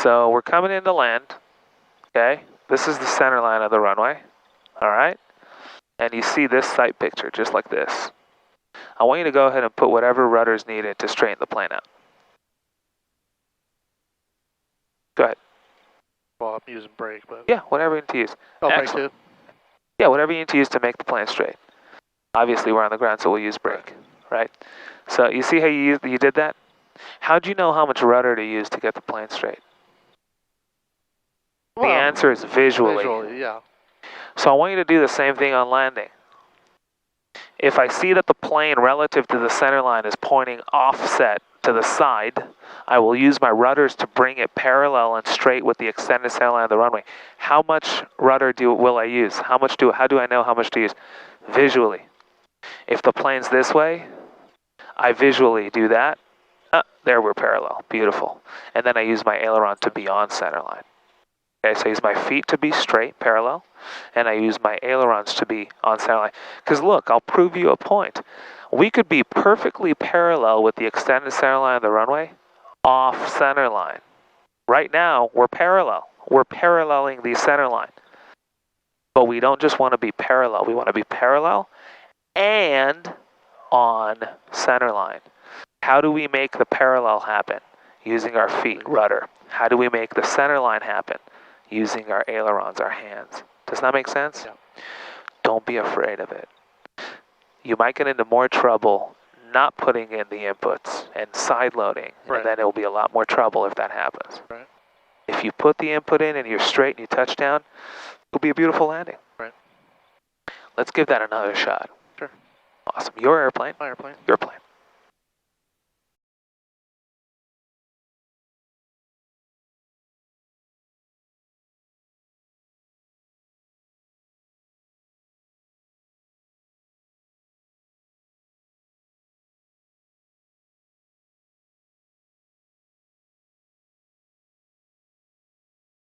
So we're coming into land, okay? This is the center line of the runway, all right? And you see this sight picture, just like this. I want you to go ahead and put whatever rudder's needed to straighten the plane out. Go ahead. Well, I'm using brake, but... Yeah, whatever you need to use. Oh, brake too? Yeah, whatever you need to use to make the plane straight. Obviously, we're on the ground, so we'll use brake, right? So you see how you did that? How'd you know how much rudder to use to get the plane straight? Well, the answer is visually. Visually, yeah. So I want you to do the same thing on landing. If I see that the plane relative to the center line is pointing offset to the side, I will use my rudders to bring it parallel and straight with the extended center line of the runway. How much rudder will I use? How do I know how much to use? Visually. If the plane's this way, I visually do that. There we're parallel. Beautiful. And then I use my aileron to be on center line. Okay, so I use my feet to be straight, parallel, and I use my ailerons to be on center line. Because look, I'll prove you a point. We could be perfectly parallel with the extended center line of the runway off center line. Right now, we're parallel. We're paralleling the center line. But we don't just want to be parallel. We want to be parallel and on center line. How do we make the parallel happen? Using our feet, rudder. How do we make the center line happen? Using our ailerons, our hands. Does that make sense? Yeah. Don't be afraid of it. You might get into more trouble not putting in the inputs and side loading, right. and then it'll be a lot more trouble if that happens. Right. If you put the input in and you're straight and you touch down, it'll be a beautiful landing. Right. Let's give that another shot. Sure. Awesome. Your airplane. My airplane. Your plane.